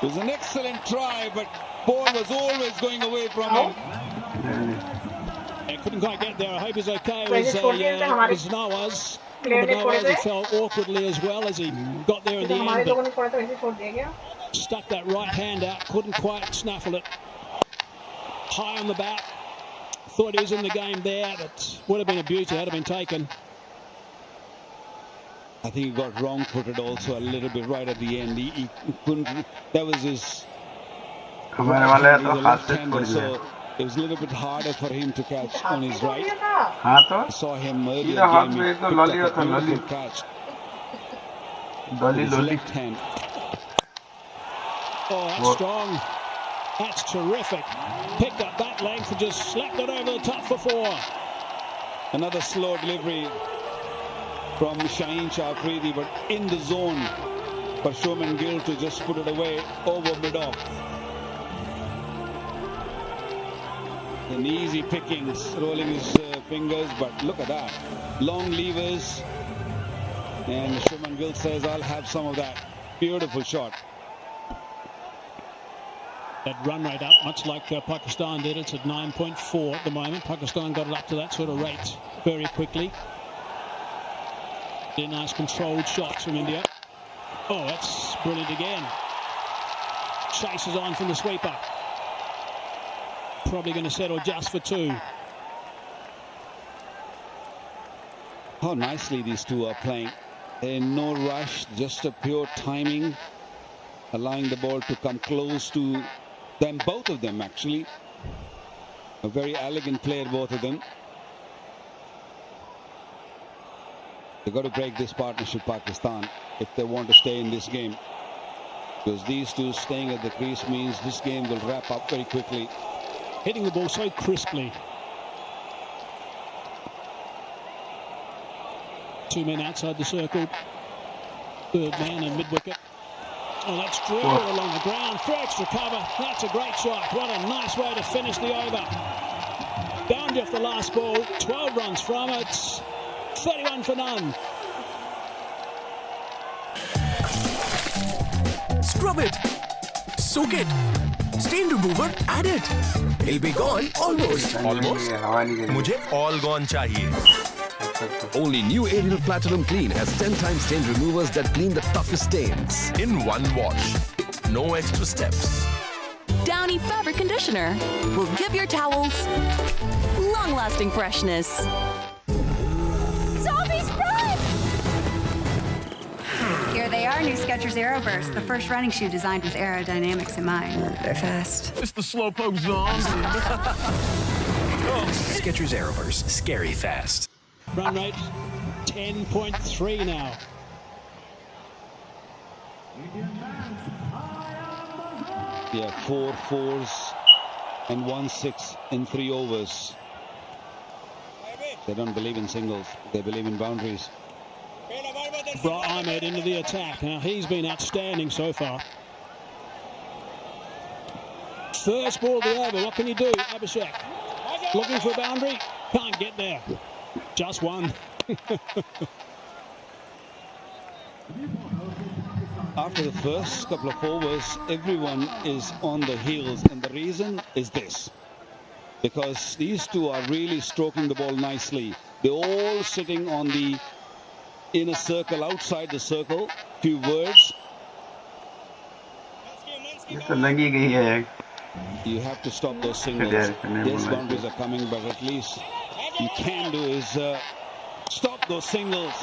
It was an excellent try, but ball was always going away from him. Couldn't quite get there. I hope he's okay. It 2014 से हमारे was Nawaz. Player ने छोड़े Nawaz, he थे, fell awkwardly as well as he got there in the हमारे end, लोगों but ने छोड़ा तो इसे छोड़ दिया गया. stuck that right hand out, couldn't quite snaffle it. High on the bat. Thought he was in the game there, but would have been a beauty had it been taken. I think he got wrong-footed also a little bit right at the end. He couldn't. That was his. हमारे वाले He's तो a हाथ से left-hander, छोड़ दिया. so it was a little bit harder for him to catch हाथ on से his छोड़ right. दिया था. हाँ तो I saw him earlier सीधा हाथ game. में He एक तो picked लॉली up a था, lolly. beautiful catch lolly with his lolly. left hand. Oh, that's What? strong. That's terrific. Picked up that length and just slapped it over the top for four. Another slow delivery from Shaheen Shafridi, but in the zone for Shubman Gill to just put it away over mid-off. An easy pickings, rolling his fingers, but look at that. Long levers. And Shubman Gill says, I'll have some of that. Beautiful shot. That run rate up, much like Pakistan did. It's at 9.4 at the moment. Pakistan got it up to that sort of rate very quickly. They're nice controlled shots from India. Oh, that's brilliant again. Chases on from the sweeper. Probably going to settle just for two. How nicely these two are playing. In no rush, just a pure timing, allowing the ball to come close to them, both of them actually. A very elegant player, both of them. They've got to break this partnership, Pakistan, if they want to stay in this game. Because these two staying at the crease means this game will wrap up very quickly. Hitting the ball so crisply. Two men outside the circle. Third man and mid-wicket. Oh, that's drilled along the ground. For extra cover. That's a great shot. What a nice way to finish the over. Boundary off the last ball. 12 runs from it. 31 for none. Scrub it. Soak it. Stain remover, add it. It'll be gone almost. Almost? हवा नहीं गई. मुझे all gone चाहिए. Only new Ariel Platinum Clean has 10 times stain removers that clean the toughest stains. In one wash. No extra steps. Downy fabric conditioner will give your towels long-lasting freshness. Zombies, run! Here they are, new Skechers Aeroburst, the first running shoe designed with aerodynamics in mind. They're fast. It's the slowpoke zombie. Skechers Aeroburst, scary fast. Run rate 10.3 now. Yeah, 4 fours and 1 6 in 3 overs. They don't believe in singles. They believe in boundaries. Brought Ahmed into the attack. Now, he's been outstanding so far. First ball of the over. What can you do, Abhishek? Looking for a boundary. Can't get there. Just one. After the first couple of overs, everyone is on the heels, and the reason is this. Because these two are really stroking the ball nicely. They're all sitting on the inner circle, outside the circle. Few words. ये तो लगी गई है. You have to stop those singles. Yes, boundaries are coming, but at least you can do is stop those singles.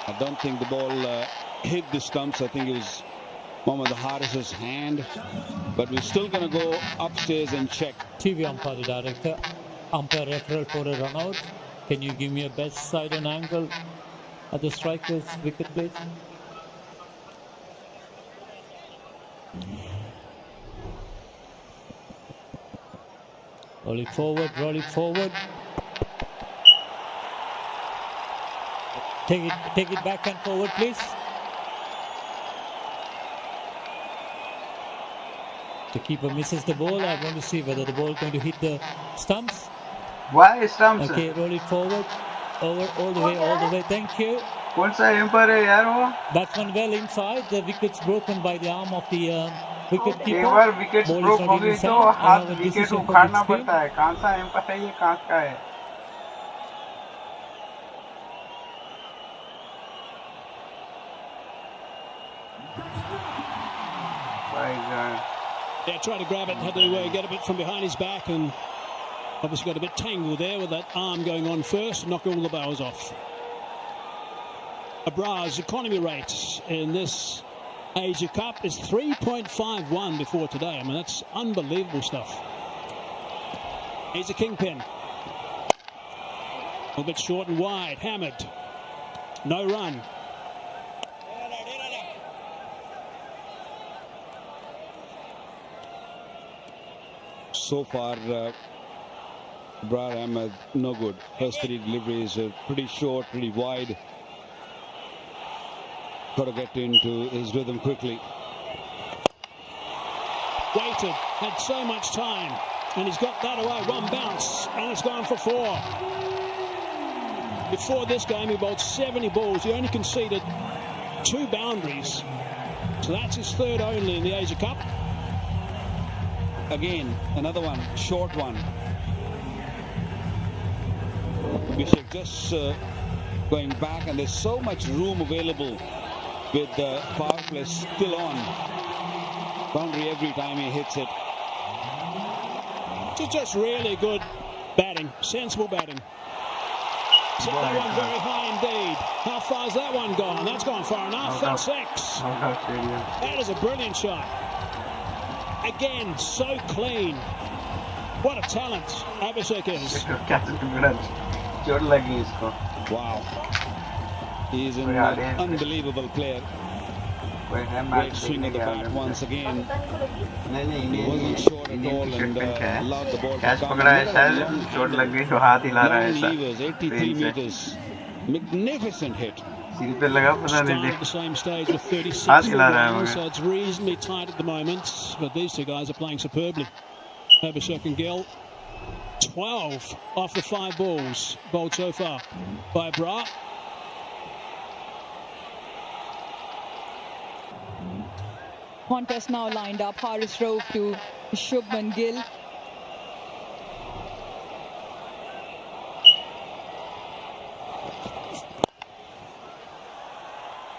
I don't think the ball hit the stumps. I think it was Mohammad Haris's hand, but we're still going to go upstairs and check. TV umpire director, umpire referral for a run out. Can you give me a best side and angle at the striker's wicket, please? Roll it forward, roll it forward. Take it back and forward, please. The keeper misses the ball. I want to see whether the ball is going to hit the stumps. Why stumps? Okay, roll it forward. Over, all the way, all the way. Thank you. कौन सा empire है यार वो? That's one well inside. The wicket's broken by the arm of the wicket एक keeper. Bar wicket Ball is broke not हो even गई तो sound. I हाथ have a wicket decision for उखाड़ना mid-spin. पड़ता है. कौन सा एम्पायर है ये? कहाँ का है? Yeah, tried to grab it, had to get a bit from behind his back, and obviously got a bit tangled there with that arm going on first, knock all the bowls off. Abra's economy rate in this Asia Cup is 3.51 before today. I mean, that's unbelievable stuff. He's a kingpin. A little bit short and wide. Hammered. No run. So far, Abrar Ahmed, no good. First three deliveries are pretty short, pretty wide. Got to get into his rhythm quickly. Waited, had so much time, and he's got that away. One bounce, and it's gone for 4. Before this game, he bowled 70 balls. He only conceded 2 boundaries. So that's his third only in the Asia Cup. Again, another one, short one. Abhishek just going back, and there's so much room available with the power play still on. Boundary every time he hits it. It's just really good batting, sensible batting. Set that one very high indeed. How far has that one gone? That's gone far enough. That's 6. That is a brilliant shot. Again, so clean. What a talent Abhishek is. Wow. He's an unbelievable player. Great swing of the bat once again. He wasn't short at all and allowed the ball to come. Long levers, 83 meters. Magnificent hit. Started at the same stage with 36 for one, so it's reasonably tight at the moment. But these two guys are playing superbly. Abhishek and Gill. 12 off the 5 balls bowled so far by Bra. Contest now lined up. Haris Rauf to Shubman Gill.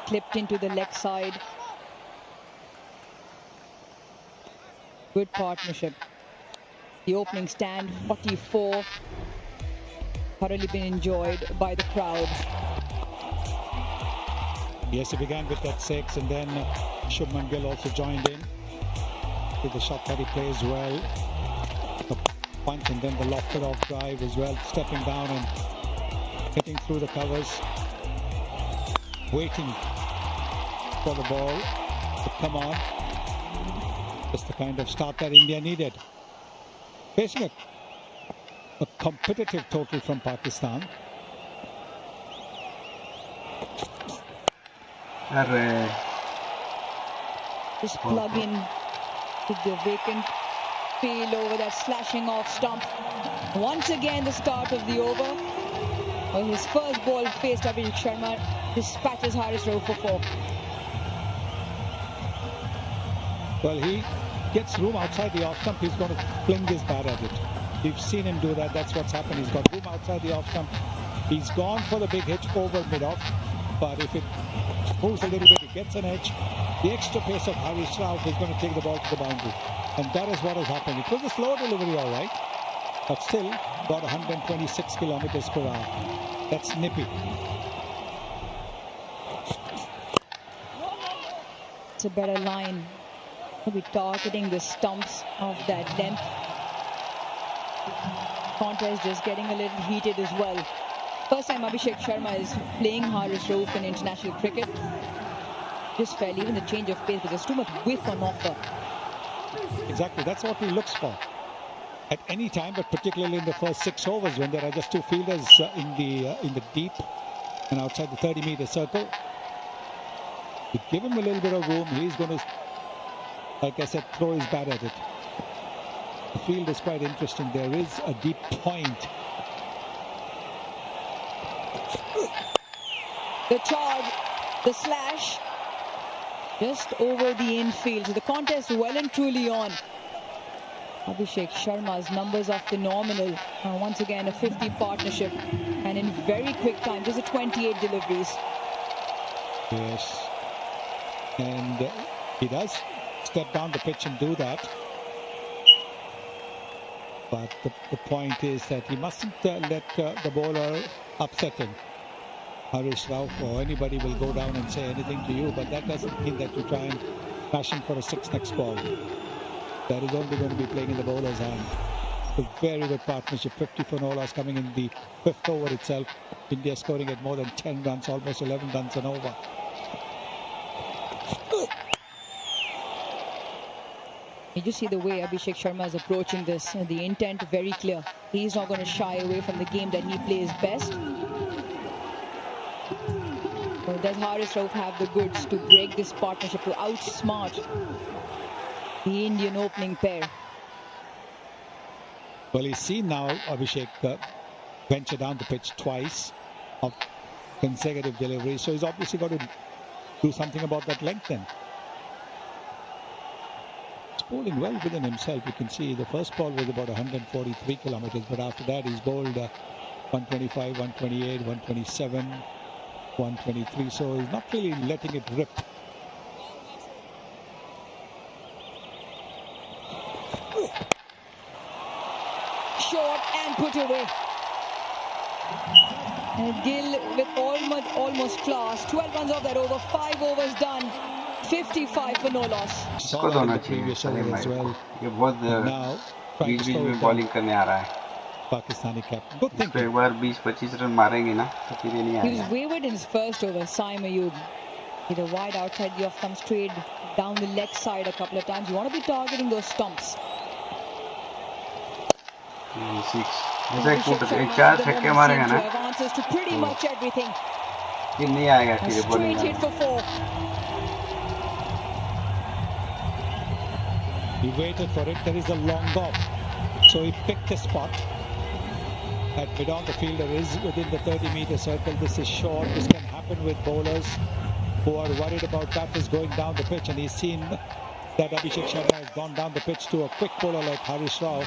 Clipped into the leg side. Good partnership. The opening stand, 44. Thoroughly been enjoyed by the crowd. Yes, he began with that 6, and then Shubman Gill also joined in with the shot that he plays well. The punch and then the lofted off drive as well, stepping down and hitting through the covers, waiting for the ball to come on. Just the kind of start that India needed. Facing a competitive total from Pakistan. Just plug in to the vacant field over that slashing off stump. Once again, the start of the over. Well, his first ball faced Abhishek Sharma, dispatches Haris Rauf for 4. Well, he gets room outside the off stump. He's going to fling his bat at it. We've seen him do that. That's what's happened. He's got room outside the off stump. He's gone for the big hit over mid-off. But if it moves a little bit, it gets an edge. The extra pace of Haris Rauf is going to take the ball to the boundary. And that is what has happened. It was a slow delivery, all right. But still, got 126 kilometers per hour. That's nippy. It's a better line. He'll be targeting the stumps of that length. Contest just getting a little heated as well. First time Abhishek Sharma is playing Haris Rauf in international cricket. Just felt even the change of pace, but there's too much width on offer. Exactly, that's what he looks for. At any time, but particularly in the first 6 overs when there are just 2 fielders in the deep and outside the 30-meter circle. You give him a little bit of room, he's going to, like I said, throw his bat at it. The field is quite interesting. There is a deep point. The charge, the slash, just over the infield. So the contest well and truly on. Abhishek Sharma's numbers are phenomenal. Once again, a 50 partnership, and in very quick time, just 28 deliveries. Yes, and he does step down the pitch and do that. But the point is that he mustn't let the bowler upset him. Harish Rauf or anybody will go down and say anything to you, but that doesn't mean that you try and smash him for a 6 next ball. That is only going to be playing in the bowler's hand. A very good partnership. 50 for no loss coming in the 5th over itself. India scoring at more than 10 runs, almost 11 runs an over. You just see the way Abhishek Sharma is approaching this. The intent very clear. He's not going to shy away from the game that he plays best. So does Harish Rauf have the goods to break this partnership, to outsmart the Indian opening pair? Well, he's seen now Abhishek venture down the pitch twice of consecutive deliveries, so he's obviously got to do something about that length then. He's bowling well within himself. You can see the first ball was about 143 kilometers, but after that he's bowled 125, 128, 127, 123, so he's not really letting it rip. Short and put away. And Gill with almost class. 12 runs off that over. 5 overs done. 55 for no loss. इसको दोना चाहिए सलीम भाई. ये बहुत बीच में bowling करने आ रहा है. Pakistani captain. Good thing. एक बार 20-25 रन मारेंगे ना तो फिर ये नहीं आएगा. He was wayward in his first over. Saim Ayub hit a wide outside the off-stump, straight down the leg side a couple of times. You want to be targeting those stumps. 6. जैसे 4 छक्के मारेगा ना. Answers to pretty much everything. फिर नहीं आएगा फिर bowling. Straight hit for 4. He waited for it. There is a long off, so he picked a spot. At mid on, the fielder is within the 30-meter circle. This is short. This can happen with bowlers who are worried about batters going down the pitch, and he's seen that Abhishek Sharma has gone down the pitch to a quick bowler like Harish Rauf.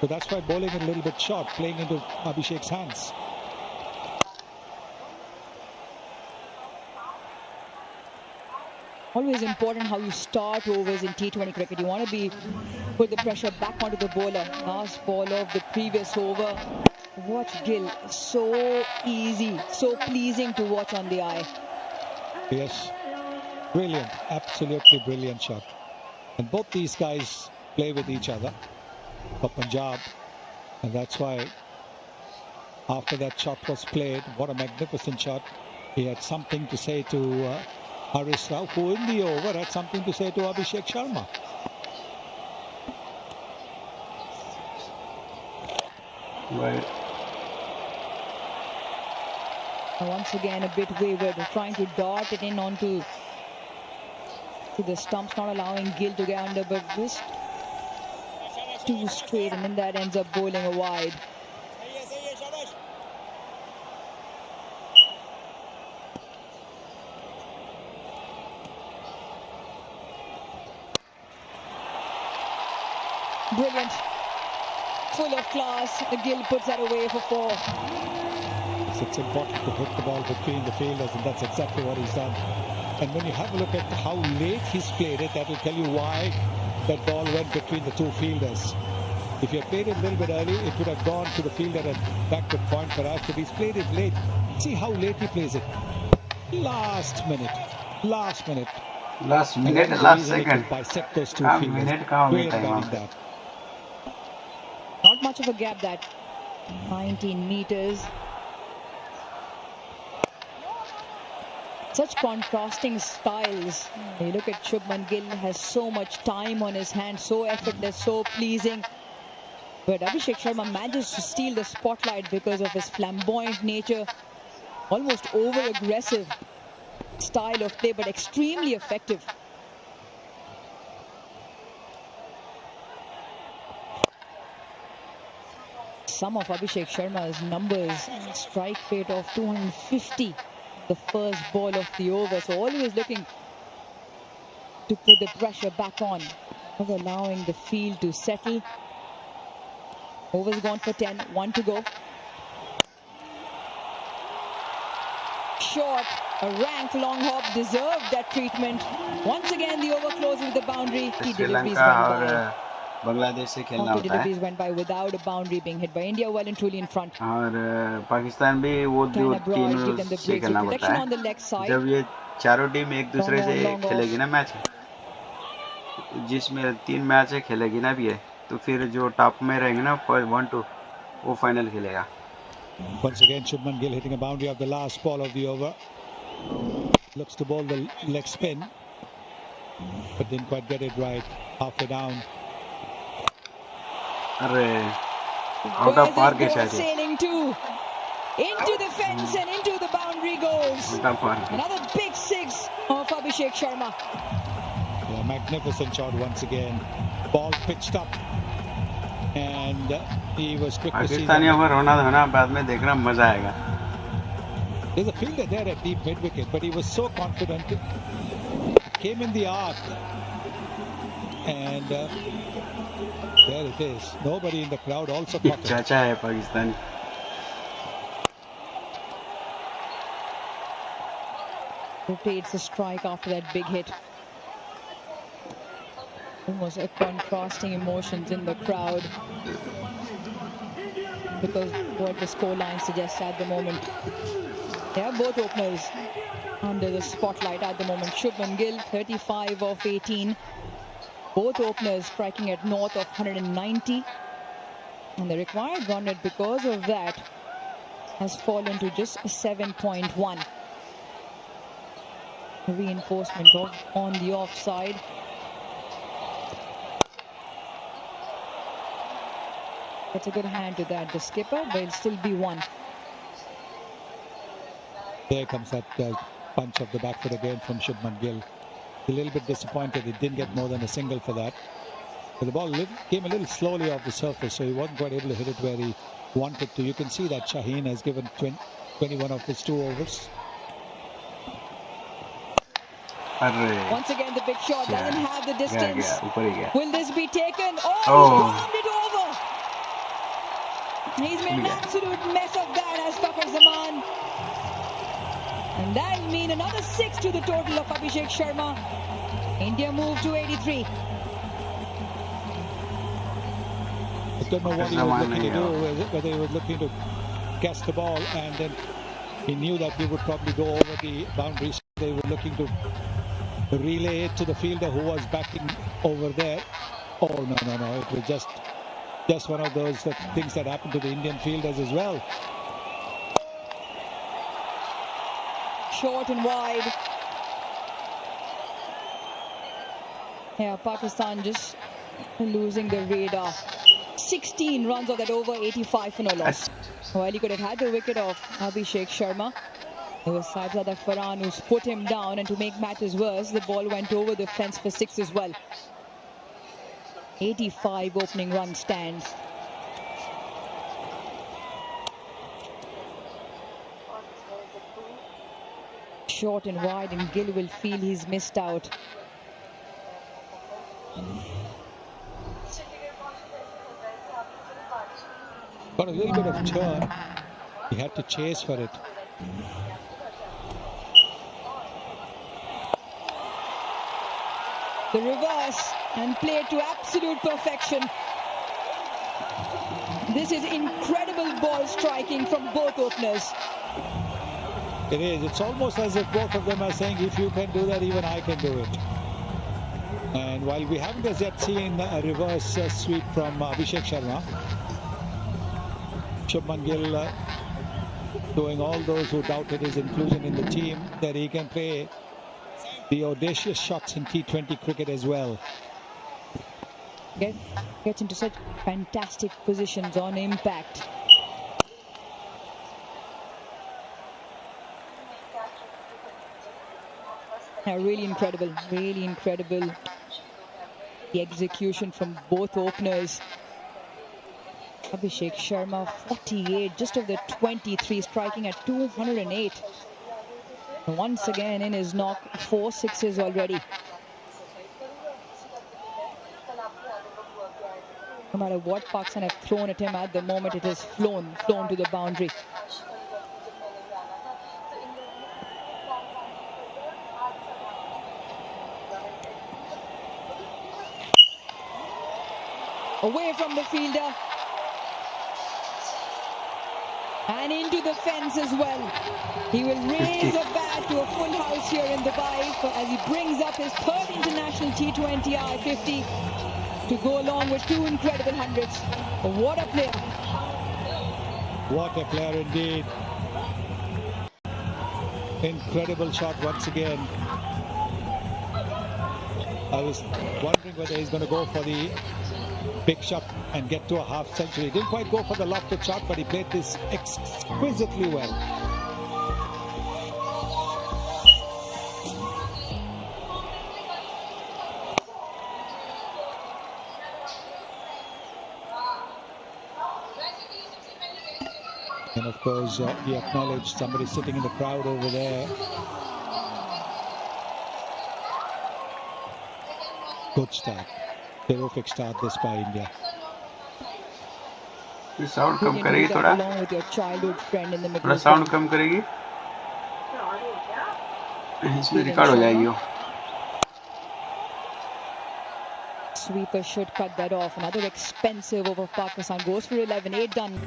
So that's why bowling a little bit short, playing into Abhishek's hands. Always important how you start overs in T20 cricket. You want to put the pressure back onto the bowler. Last ball of the previous over. Watch Gill. So easy, so pleasing to watch on the eye. Yes, brilliant, absolutely brilliant shot. And both these guys play with each other for Punjab, and that's why after that shot was played, what a magnificent shot, he had something to say to Harish Rauf, who in the over had something to say to Abhishek Sharma. Right. Once again a bit wayward, trying to dart it in onto the stumps, not allowing Gill to get under, but just too straight, and then that ends up bowling a wide. Brilliant, full of class. Gill puts that away for 4. It's important to hit the ball between the fielders, and that's exactly what he's done. And when you have a look at how late he's played it, that will tell you why that ball went between the 2 fielders. If he had played it a little bit early, it would have gone to the fielder at backward point for us, but he's played it late. See how late he plays it. Last minute. Last second. Bisect those 2 fielders. Great batting that. Not much of a gap, that 19 meters. Such contrasting styles. You look at Shubman Gill, has so much time on his hands, so effortless, so pleasing. But Abhishek Sharma manages to steal the spotlight because of his flamboyant nature, almost over-aggressive style of play, but extremely effective. Some of Abhishek Sharma's numbers, strike rate of 250, the first ball of the over. So always looking to put the pressure back on, of allowing the field to settle. Over's gone for 10, 1 to go. Short, a rank long hop, deserved that treatment. Once again the over closes with the boundary. Key deliveries went by. Bangladesh से खेलना होता है. Deliveries went by without a boundary being hit by India, well and truly in front. और पाकिस्तान भी वो दो टीमों से खेलना पड़ता है. जब ये चारों टीम एक दूसरे से खेलेगी ना मैच, जिसमें 3 मैच खेलेगी ना भी है, तो फिर जो टॉप में रहेंगे ना 1-2 वो फाइनल खेलेगा. Once again, Shubman Gill hitting a boundary of the last ball of the over. Looks to bowl the leg spin, but didn't quite get it right. Halfway down. Out of park है शायद. Sailing too. Into the fence and into the boundary goes. Another big 6 of Abhishek Sharma. A magnificent shot once again. Ball pitched up. And he was quick to see that. पाकिस्तानियों को रोना धोना बाद में देखना मजा आएगा. There's a fielder there at deep mid wicket, but he was so confident. Came in the arc, and there it is. Nobody in the crowd also caught it. चाचा है Pakistani. Rotates the strike after that big hit. Almost a contrasting emotions in the crowd, because what the scoreline suggests at the moment. They are both openers under the spotlight at the moment. Shubman Gill, 35 of 18. Both openers striking at north of 190. And the required run rate because of that has fallen to just 7.1. Reinforcement on the offside. That's a good hand to that, the skipper, but it'll still be 1. There comes that punch of the back foot again from Shubman Gill. A little bit disappointed, he didn't get more than a single for that. But the ball came a little slowly off the surface, so he wasn't quite able to hit it where he wanted to. You can see that Shaheen has given 21 of his 2 overs. Once again, the big shot doesn't have the distance. Will this be taken? Oh, he's bombed it over. He's made an absolute mess of that as Fakhar Zaman. And that'll mean another 6 to the total of Abhishek Sharma. India move to 83. I don't know what he was looking to do, whether he was looking to catch the ball, and then he knew that he would probably go over the boundaries. They were looking to relay it to the fielder who was backing over there. Oh, no. It was just one of those things that happened to the Indian fielders as well. Short and wide. Yeah, Pakistan just losing the radar. 16 runs of that over, 85 for no loss. Well, he could have had the wicket of Abhishek Sharma. It was Sajjad Farhan who's put him down, and to make matters worse, the ball went over the fence for 6 as well. 85 opening run stand. Short and wide, and Gill will feel he's missed out. Got a little bit of turn. He had to chase for it. The reverse and played to absolute perfection. This is incredible ball striking from both openers. It is. It's almost as if both of them are saying, if you can do that, even I can do it. And while we haven't as yet seen a reverse sweep from Abhishek Sharma, Shubman Gill showing all those who doubted his inclusion in the team that he can play the audacious shots in T20 cricket as well. Gets into such fantastic positions on impact. Really incredible, really incredible. The execution from both openers. Abhishek Sharma, 48, just of the 23, striking at 208. Once again in his knock, 4 sixes already. No matter what Pakistan have thrown at him at the moment, it has flown to the boundary. Away from the fielder. And into the fence as well. He will raise a bat to a full house here in Dubai as he brings up his third international T20I 50 to go along with 2 incredible hundreds. What a player. What a player indeed. Incredible shot once again. I was wondering whether he's going to go for the big shot and get to a half century. Didn't quite go for the lofted shot, but he played this exquisitely well. And of course, he acknowledged somebody sitting in the crowd over there. Good start. Terrific start this by India. ये sound कम करेगी थोड़ा. Along with your childhood friend in the middle. थोड़ा sound कम करेगी. इसमें record हो जाएगी वो. Sweeper should cut that off. Another expensive over Pakistan. Goes for 11. 8 done.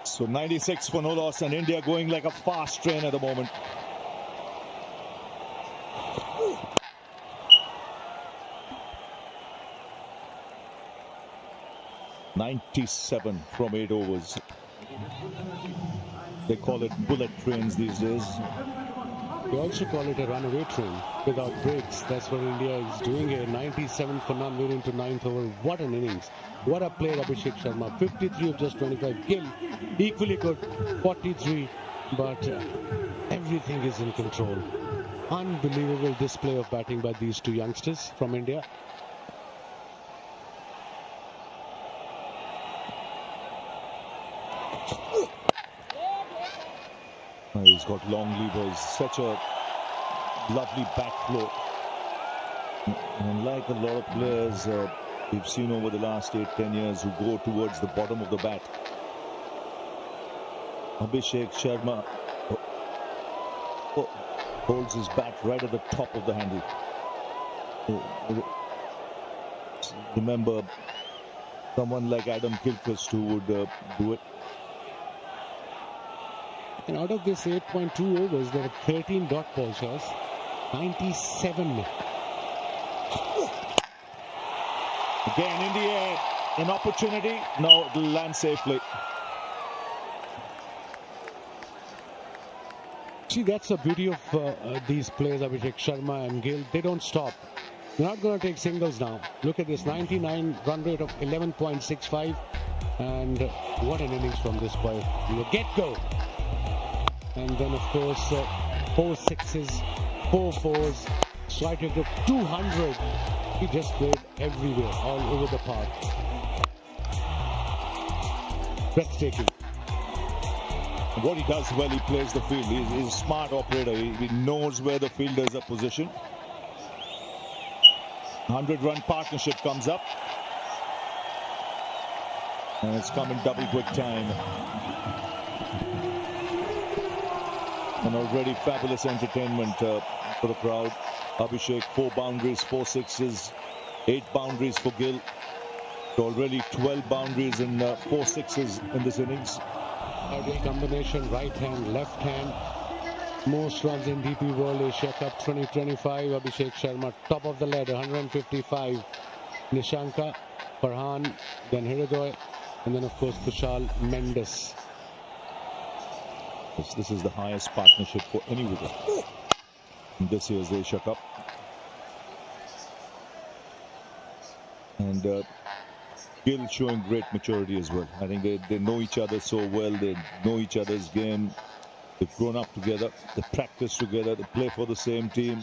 So 96 for no loss, and India going like a fast train at the moment. .97 from 8 overs. They call it bullet trains these days. They also call it a runaway train without breaks. That's what India is doing here. 97 for none, moving to 9th over. What an innings. What a player, Abhishek Sharma. 53 of just 25. Gill, equally good, 43. But everything is in control. Unbelievable display of batting by these two youngsters from India. He's got long levers, such a lovely backflow. And like a lot of players we've seen over the last 8-10 years who go towards the bottom of the bat, Abhishek Sharma holds his bat right at the top of the handle. Remember someone like Adam Gilchrist who would do it. And out of this 8.2 overs, there are 13 dot ball shots. 97. Again in the air, an opportunity. No, it'll land safely. See, that's the beauty of these players, Abhishek Sharma and Gill. They don't stop. They're not going to take singles now. Look at this, 99 run rate of 11.65. And what an innings from this boy. Get-go. And then, of course, 4 sixes, 4 fours, strike rate of 200. He just played everywhere, all over the park. Breathtaking. What he does well, he plays the field. He's a smart operator. He knows where the fielders are positioned. 100-run partnership comes up. And it's come in double quick time. And already fabulous entertainment for the crowd. Abhishek, 4 boundaries, 4 sixes, 8 boundaries for Gill. Already 12 boundaries and 4 sixes in this innings. Ideal combination, right hand, left hand. Most runs in DP World Asia Cup 2025. Abhishek Sharma, top of the ladder, 155. Nishanka, Farhan, then Hridoy, and then of course Kushal Mendes. This is the highest partnership for any wicket in this year's Asia Cup. And Gill showing great maturity as well. I think they know each other so well. They know each other's game. They've grown up together. They practice together. They play for the same team.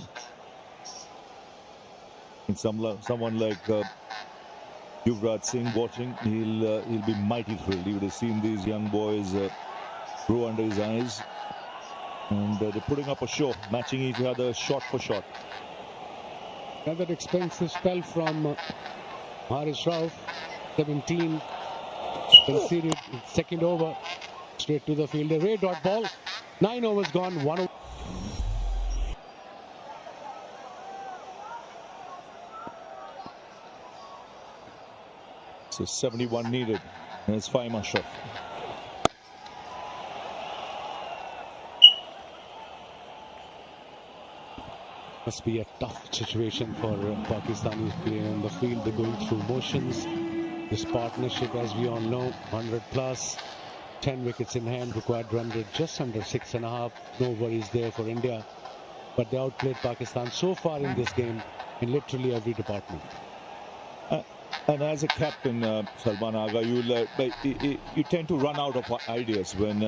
And someone like Yuvraj Singh watching, he'll be mighty thrilled. He would have seen these young boys grow under his eyes. And they're putting up a show, matching each other shot for shot. Another expensive spell from Haris Rauf. 17 conceded second over. Straight to the fielder. Ray dot ball. 9 overs gone. 1 over. So 71 needed. And it's Fahim Ashraf. Must be a tough situation for Pakistanis playing on the field. They're going through motions. This partnership, as we all know, 100 plus, 10 wickets in hand, required run rate just under 6.5. No worries there for India. But they outplayed Pakistan so far in this game in literally every department. And as a captain, Salman Agha, you tend to run out of ideas when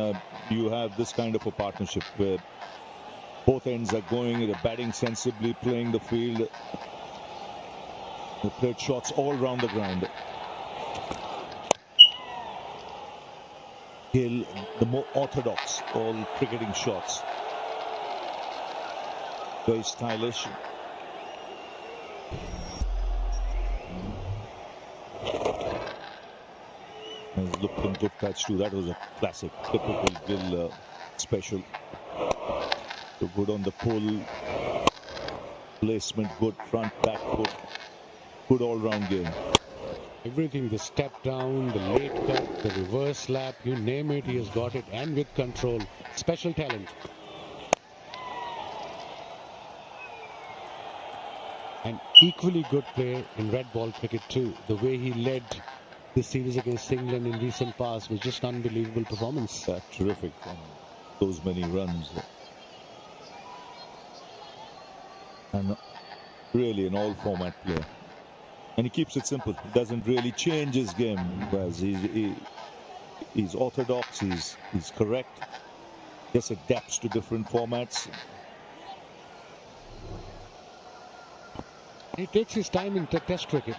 you have this kind of a partnership where both ends are going, they're batting sensibly, playing the field. They played shots all around the ground. Gill, the more orthodox, all cricketing shots. Very stylish. Lupton good catch too. That was a classic, typical Gill special. So good on the pull, placement good, front, back foot, good all-round game. Everything, the step down, the late cut, the reverse slap, you name it, he has got it, and with control. Special talent. An equally good player in red ball cricket too. The way he led this series against England in recent past was just unbelievable performance. Terrific on those many runs. And really an all-format player. And he keeps it simple. He doesn't really change his game. Whereas he's orthodox, he's correct. Just adapts to different formats. He takes his time in test cricket.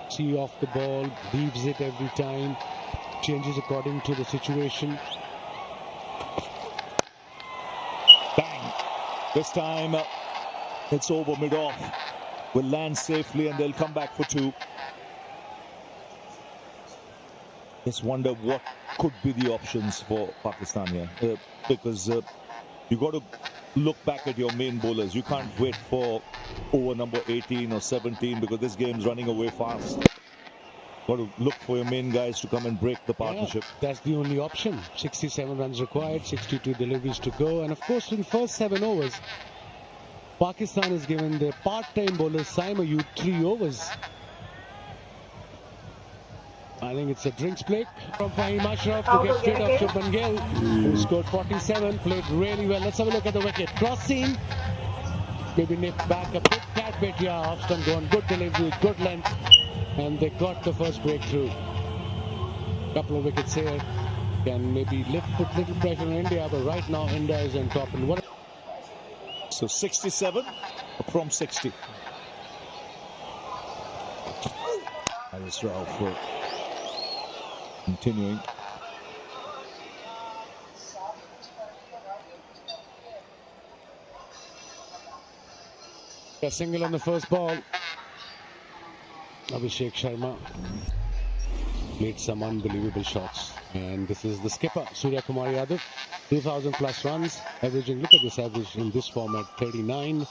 See off the ball, leaves it every time, changes according to the situation. Bang! This time it's over mid-off. Will land safely and they'll come back for 2. Just wonder what could be the options for Pakistan here. Because you got to look back at your main bowlers. You can't wait for over number 18 or 17 because this game's running away fast. Got to look for your main guys to come and break the partnership. Yeah, that's the only option. 67 runs required, 62 deliveries to go. And of course, in first 7 overs, Pakistan has given their part-time bowler Saim Ayub 3 overs. I think it's a drinks break from Fahim Ashraf to get rid of Shubman Gill, who scored 47, played really well. Let's have a look at the wicket. Cross seam, maybe nipped back a bit, tad bit. Yeah, off stump going, good delivery, good length, and they got the first breakthrough. Couple of wickets here can maybe put little pressure on India, but right now India is on top. And what? So 67 from 60. Haris Rauf continuing. A single on the first ball. Abhishek Sharma played some unbelievable shots. And this is the skipper, Surya Kumar Yadav. 2,000 plus runs, averaging, look at this average in this format, 39.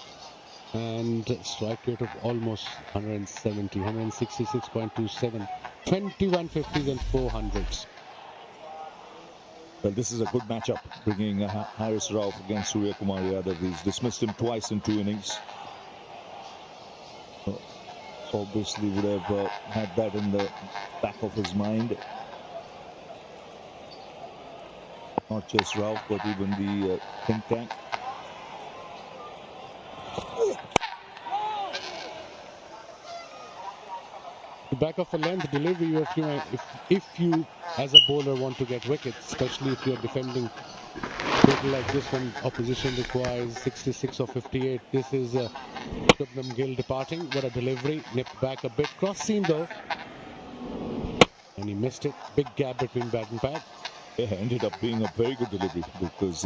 And strike rate of almost 170, 166.27. 21 50s and 400s. Well, this is a good matchup, bringing Haris Rauf against Surya Kumar Yadav. He's dismissed him twice in 2 innings. Obviously would have had that in the back of his mind. Not just Rauf, but even the think tank. back of a length delivery, if you as a bowler want to get wickets, especially if you're defending total like this one, opposition requires 66 or 58. This is Shubman Gill departing. What a delivery, nipped back a bit, cross seam though, and he missed it. Big gap between bat and pad. Yeah, ended up being a very good delivery because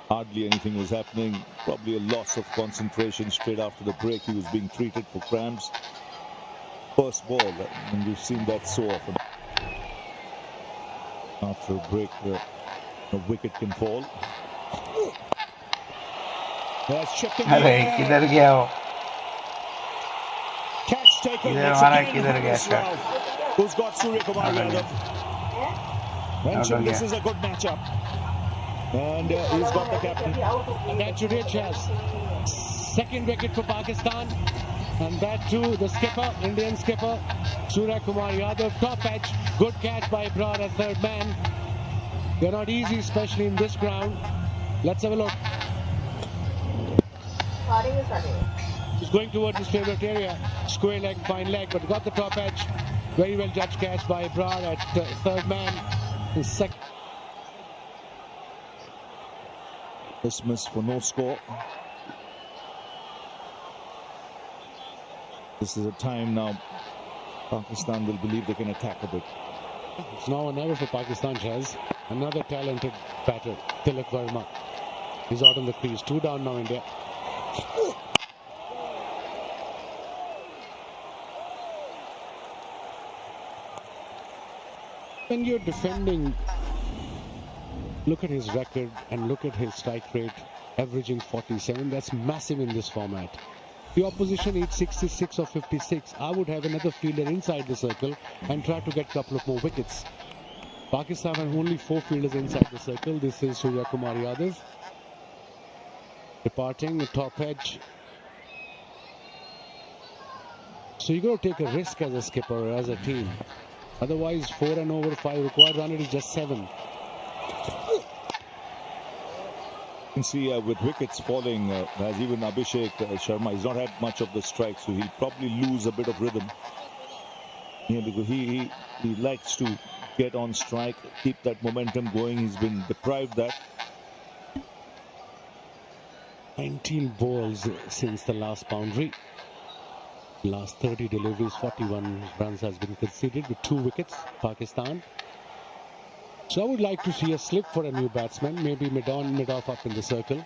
hardly anything was happening. Probably a loss of concentration straight after the break. He was being treated for cramps. First ball, and we've seen that so often. After a break, a wicket can fall. That's chipped in. अरे किधर गया वो? Catch taken. इधर हमारा किधर गया shot? Who's got Suryakumar Yadav? Mentioned this is a good matchup. And he's got the captain. And that's Jadeja's second wicket for Pakistan. And that too, the skipper, Indian skipper, Suryakumar Yadav, top edge. Good catch by Abrar at third man. They're not easy, especially in this ground. Let's have a look. He's going towards his favorite area. Square leg, fine leg, but got the top edge. Very well judged catch by Abrar at third man. His second. Dismiss for no score. This is a time now Pakistan will believe they can attack a bit. It's now or never for Pakistan, Shaz. Another talented batter, Tilak Verma. He's out on the crease. 2 down now, India. When you're defending, look at his record and look at his strike rate, averaging 47. That's massive in this format. The opposition needs 66 or 56. I would have another fielder inside the circle and try to get a couple of more wickets. Pakistan have only 4 fielders inside the circle. This is Suryakumar Yadav. Departing, top edge. So you got to take a risk as a skipper or as a team. Otherwise, 4 and over 5 required run, it is just 7. You can see with wickets falling, as even Abhishek Sharma, he's not had much of the strike, so he'll probably lose a bit of rhythm. Yeah, because he likes to get on strike, keep that momentum going. He's been deprived that. 19 balls since the last boundary. Last 30 deliveries, 41 runs has been conceded with 2 wickets, Pakistan. So I would like to see a slip for a new batsman, maybe mid-on, mid-off up in the circle.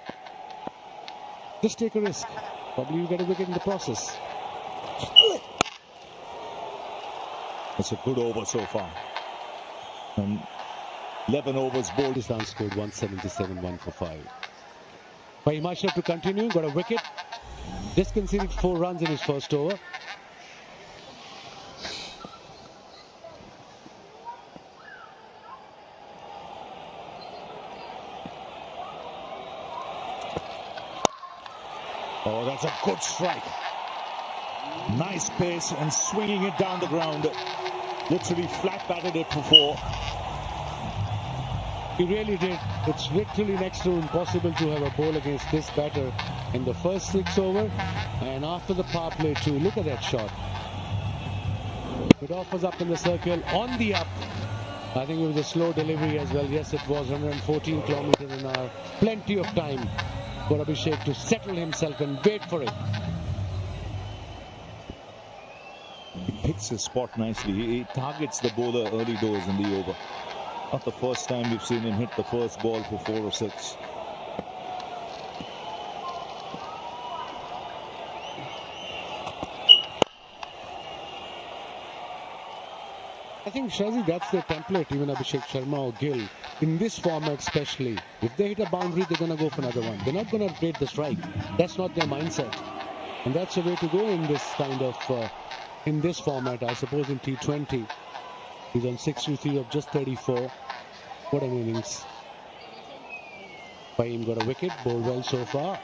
Just take a risk. Probably you get a wicket in the process. It's a good over so far. And 11 overs bowled. Pakistan scored 177, 1 for 5. By Himachal to continue, got a wicket. Just conceded 4 runs in his first over. Oh, that's a good strike. Nice pace and swinging it down the ground. Literally flat batted it for 4. He really did. It's literally next to impossible to have a ball against this batter in the first 6 over and after the power play too. Look at that shot. It was up in the circle on the up. I think it was a slow delivery as well. Yes, it was 114 kilometers an hour. Plenty of time for Abhishek to settle himself and wait for it. He picks his spot nicely. He targets the bowler early doors in the over. Not the first time we've seen him hit the first ball for 4 or 6. I think, Shazi, that's their template, even Abhishek Sharma or Gill. In this format especially, if they hit a boundary, they're going to go for another one. They're not going to upgrade the strike. That's not their mindset. And that's the way to go in this kind of, in this format, I suppose in T20. He's on 63 of just 34. What an innings. Fahim got a wicket, bowled well so far.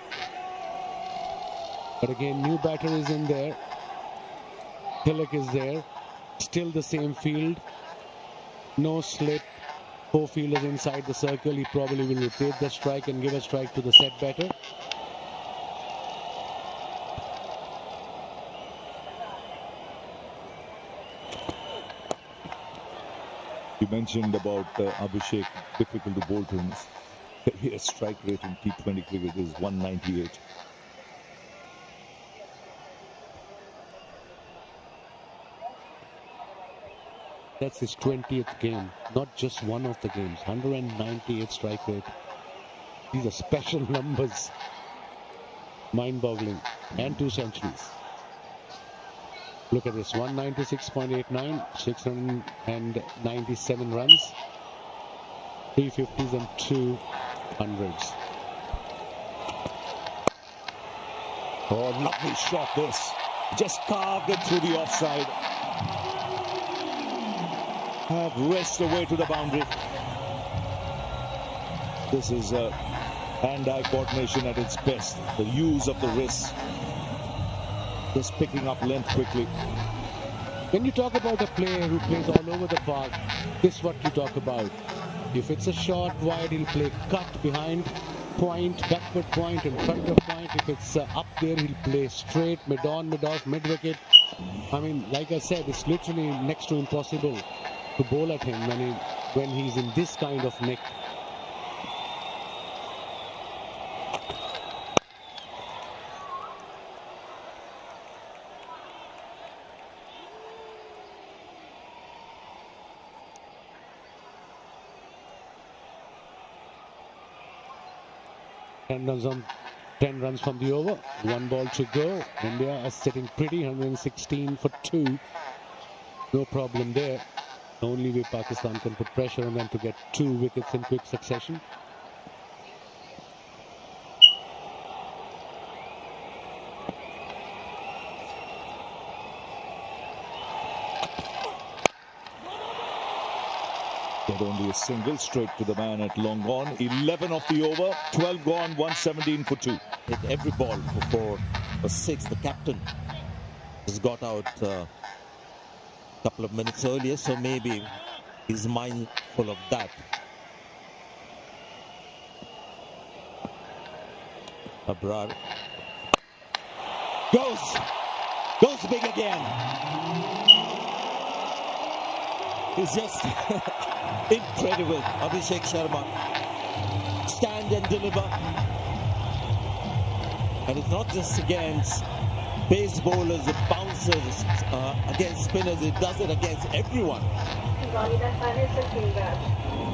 But again, new batter is in there. Tilak is there. Still the same field. No slip. 4 fielders inside the circle. He probably will rotate the strike and give a strike to the set batter. You mentioned about Abhishek, difficult to bowl to him. His strike rate in T20 cricket is 198. That's his 20th game, not just one of the games. 198 strike rate. These are special numbers. Mind-boggling. And 2 centuries. Look at this, 196.89, 697 runs, 350s and 200s. Oh, lovely shot this. Just carved it through the offside. Have raced away to the boundary. This is hand-eye coordination at its best. The use of the wrist. Just picking up length quickly. When you talk about a player who plays all over the park, this is what you talk about. If it's a short wide, he'll play cut behind point, backward point, in front of point. If it's up there, he'll play straight, mid-on, mid-off, mid-wicket. I mean, like I said, it's literally next to impossible to bowl at him when he's in this kind of nick. On 10 runs from the over, 1 ball to go. India is sitting pretty, 116 for 2. No problem there. The only way Pakistan can put pressure on them to get 2 wickets in quick succession. Get only a single straight to the man at long on. 11 off the over, 12 gone, 117 for 2. Hit every ball for 6. The captain has got out a couple of minutes earlier, so maybe he's mindful of that. Abrar goes big again. It's just incredible. Abhishek Sharma stand and deliver, and it's not just against pace bowlers, the bouncers, against spinners. It does it against everyone.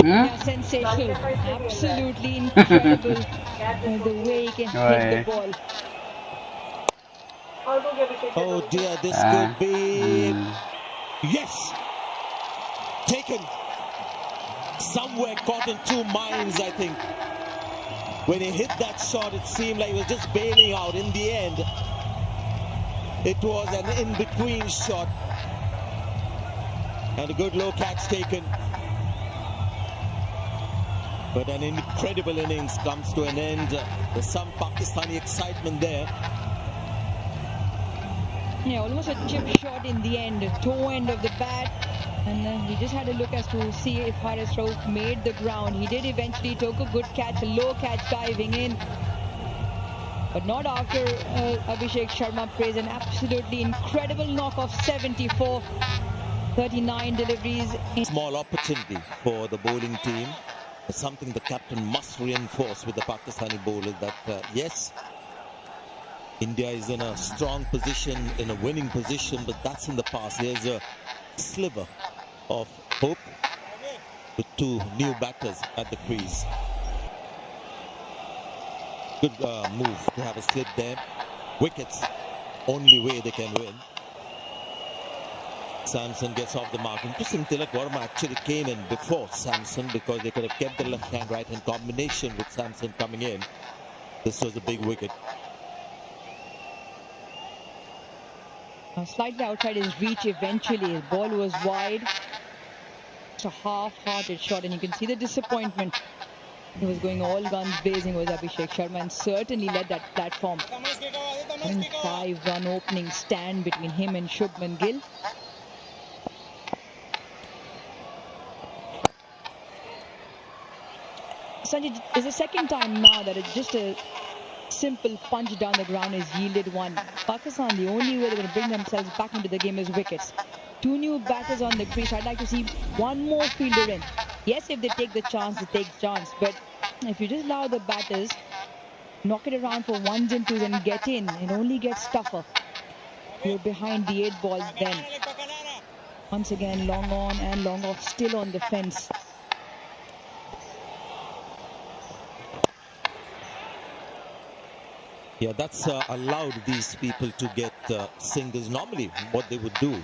Yeah, sensational, absolutely incredible the way he can hit the ball. Oh dear, this could be yes. Taken somewhere, caught in 2 minds, I think. When he hit that shot, it seemed like he was just bailing out. In the end, it was an in-between shot. And a good low catch taken. But an incredible innings comes to an end. There's some Pakistani excitement there. Yeah, almost a chip shot in the end, toe end of the bat. And then we just had a look as to see if Haris Rauf made the ground. He did eventually, took a good catch, a low catch diving in. But not after Abhishek Sharma plays an absolutely incredible knock of 74. 39 deliveries. Small opportunity for the bowling team. It's something the captain must reinforce with the Pakistani bowlers that, yes, India is in a strong position, in a winning position, but that's in the past. Here's a sliver of hope with 2 new batters at the crease. Good move to have a slip there. Wickets, only way they can win. Samson gets off the mark. Interesting, Tilak Verma actually came in before Samson because they could have kept the left hand right hand combination with Samson coming in. This was a big wicket. Slightly outside his reach eventually. His ball was wide. It's a half-hearted shot, and you can see the disappointment. He was going all guns blazing with Abhishek Sharma and certainly led that platform. 5-run opening stand between him and Shubman Gill. Sanjay, it's the second time now that it's just a simple punch down the ground has yielded one. Pakistan, the only way they're going to bring themselves back into the game is wickets. 2 new batters on the crease. I'd like to see one more fielder in. Yes, if they take the chance, they take the chance. But if you just allow the batters, knock it around for 1s and 2s and get in, it only gets tougher. You're behind the 8 ball then. Once again, long on and long off, still on the fence. Yeah, that's allowed these people to get singles. Normally, what they would do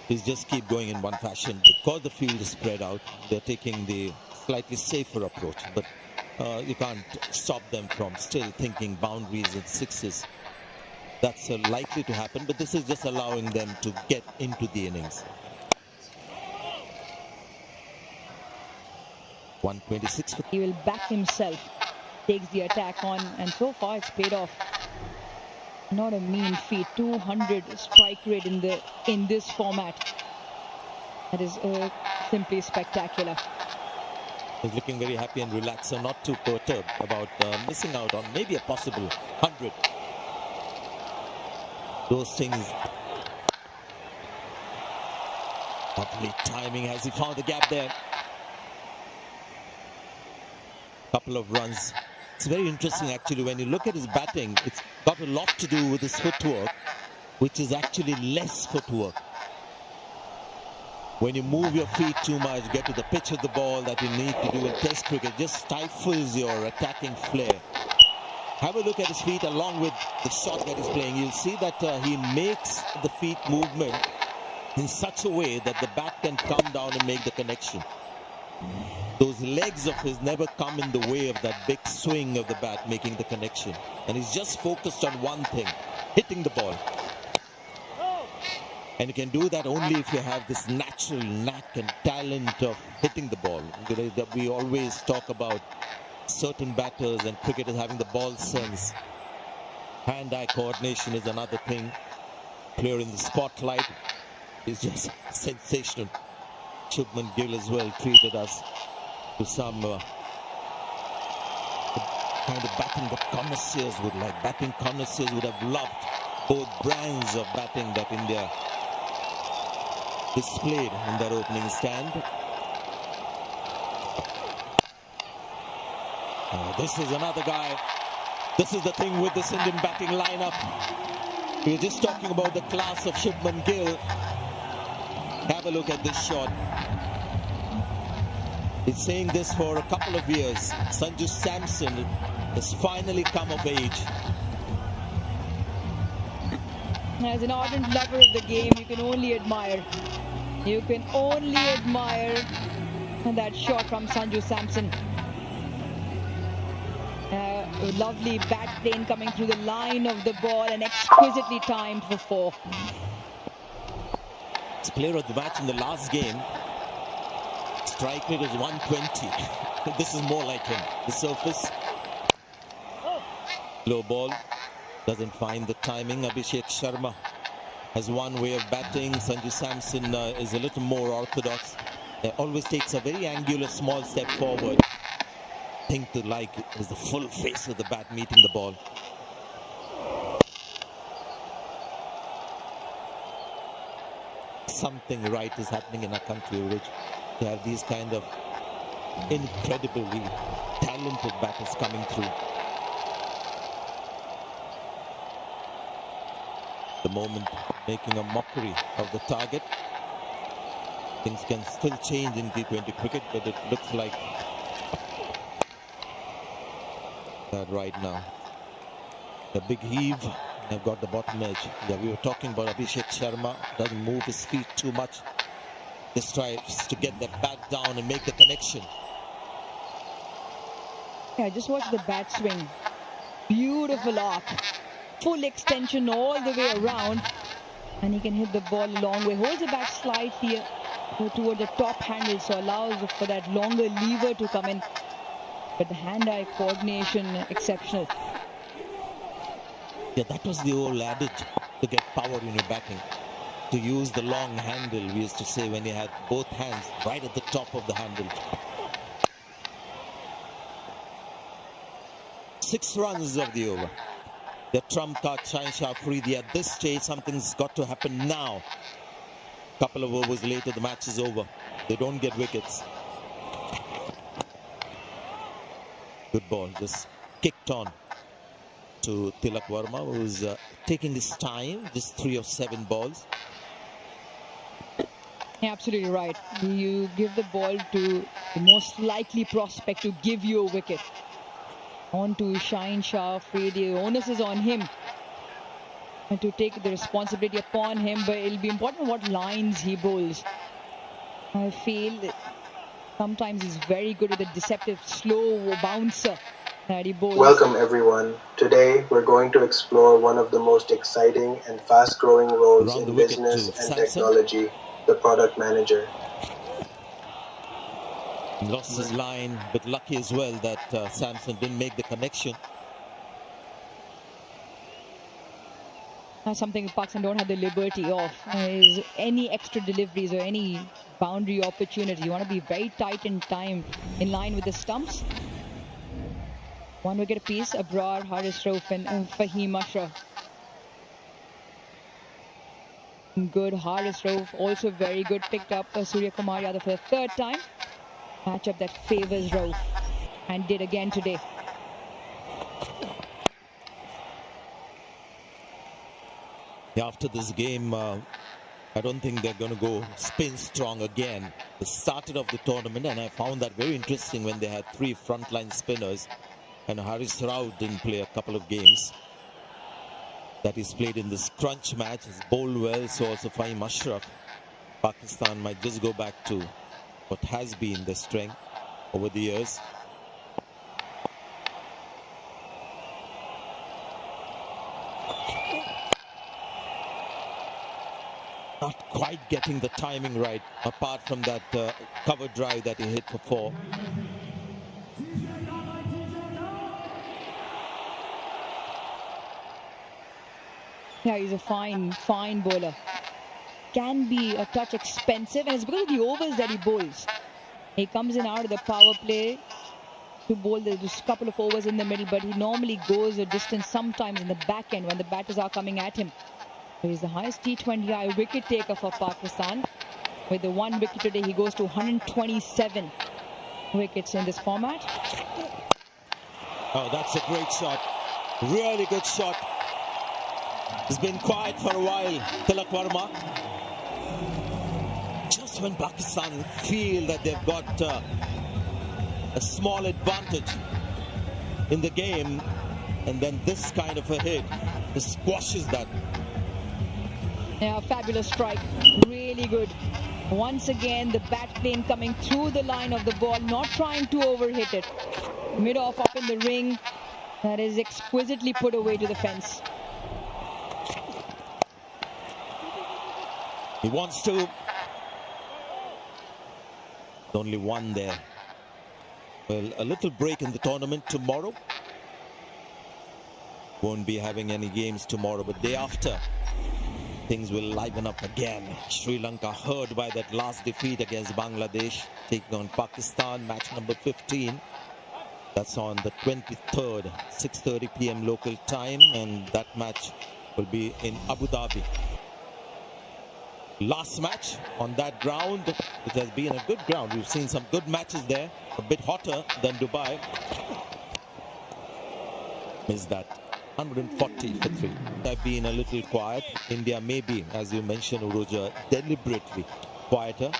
is just keep going in one fashion. Because the field is spread out, they're taking the slightly safer approach. But you can't stop them from still thinking boundaries and sixes. That's likely to happen, but this is just allowing them to get into the innings. 126. He will back himself, takes the attack on, and so far it's paid off. Not a mean feat. 200 strike rate in this format. That is simply spectacular. He's looking very happy and relaxed, so not too perturbed about missing out on maybe a possible 100. Those things. Lovely timing. Has he found the gap there? Couple of runs. It's very interesting actually when you look at his batting. It's got a lot to do with his footwork, which is actually less footwork. When you move your feet too much, get to the pitch of the ball that you need to do in Test cricket, just stifles your attacking flair. Have a look at his feet along with the shot that he's playing. You'll see that he makes the feet movement in such a way that the bat can come down and make the connection. Those legs of his never come in the way of that big swing of the bat making the connection. And he's just focused on one thing, hitting the ball. And you can do that only if you have this natural knack and talent of hitting the ball. We always talk about certain batters and cricketers having the ball sense. Hand-eye coordination is another thing. Player in the spotlight is just sensational. Shubman Gill as well treated us to some kind of batting that connoisseurs would like. Batting connoisseurs would have loved both brands of batting that India displayed in their opening stand. This is another guy. This is the thing with this Indian batting lineup. We were just talking about the class of Shubman Gill. Have a look at this shot. He's saying this for a couple of years. Sanju Samson has finally come of age. As an ardent lover of the game, you can only admire. You can only admire that shot from Sanju Samson. Lovely bat plane coming through the line of the ball and exquisitely timed for 4. It's player of the match in the last game. Strike rate is 120. This is more like him. The surface. Low ball. Doesn't find the timing. Abhishek Sharma has one way of batting. Sanju Samson is a little more orthodox. Always takes a very angular small step forward. Thing to like is the full face of the bat meeting the ball. Something right is happening in our country, Rich, to have these kind of incredibly talented batters coming through. The moment making a mockery of the target. Things can still change in T20 cricket, but it looks like that right now. The big heave. They've got the bottom edge. Yeah, we were talking about Abhishek Sharma. Doesn't move his feet too much. Just tries to get the bat down and make the connection. Yeah, just watch the bat swing. Beautiful arc. Full extension all the way around. And he can hit the ball a long way. Holds the bat slightly toward the top handle, so allows for that longer lever to come in. But the hand-eye coordination, exceptional. Yeah, that was the old adage to get power in your batting. To use the long handle, we used to say, when you had both hands right at the top of the handle. 6 runs of the over. The trump card, Shaheen Shah Afridi. At this stage, something's got to happen now Couple of overs later, the match is over. They don't get wickets. Good ball, just kicked on to Tilak Verma, who's taking his time, just 3 of 7 balls. Yeah, absolutely right. You give the ball to the most likely prospect to give you a wicket. On to Shaheen Shah Afridi. The onus is on him and to take the responsibility upon him, but it'll be important what lines he bowls. I feel sometimes he's very good with a deceptive slow bouncer that he bowls. Welcome everyone. Today we're going to explore one of the most exciting and fast-growing roles in business and technology, the product manager. Lost his line, but lucky as well that Samson didn't make the connection. That's something Pakistan don't have the liberty of. Is any extra deliveries or any boundary opportunity. You want to be very tight in time, in line with the stumps. 1 wicket apiece, Abrar, Haris Rauf and Fahim Ashraf. Good, Haris Rauf also very good. Picked up Surya Kumar Yadav for the 3rd time. Matchup that favours Rauf and did again today. After this game, I don't think they're going to go spin strong again. They started off the tournament and I found that very interesting when they had 3 frontline spinners and Haris Rauf didn't play a couple of games that he's played in this crunch match. He's bowled well, so also Fahim Ashraf. Pakistan might just go back to what has been their strength over the years. Not quite getting the timing right, apart from that cover drive that he hit for 4. Yeah, he's a fine bowler. Can be a touch expensive, and it's because of the overs that he bowls. He comes in out of the power play to bowl just a couple of overs in the middle, but he normally goes a distance sometimes in the back end when the batters are coming at him. He's the highest T20I wicket taker for Pakistan. With the 1 wicket today, he goes to 127 wickets in this format. Oh, that's a great shot. Really good shot. He's been quiet for a while, Tilak Verma. Just when Pakistan feel that they've got a small advantage in the game, and then this kind of a hit just squashes that. Yeah, fabulous strike. Really good. Once again, the bat plane coming through the line of the ball, not trying to overhit it. Mid-off up in the ring. That is exquisitely put away to the fence. He wants to. Only 1 there. Well, a little break in the tournament tomorrow. Won't be having any games tomorrow, but day after, things will liven up again. Sri Lanka hurt by that last defeat against Bangladesh, taking on Pakistan, match number 15. That's on the 23rd, 6:30 p.m. local time, and that match will be in Abu Dhabi. Last match on that ground, it has been a good ground. We've seen some good matches there, a bit hotter than Dubai. Is that 140 for 3. They've been a little quiet. India may be, as you mentioned, Uruja, deliberately quieter.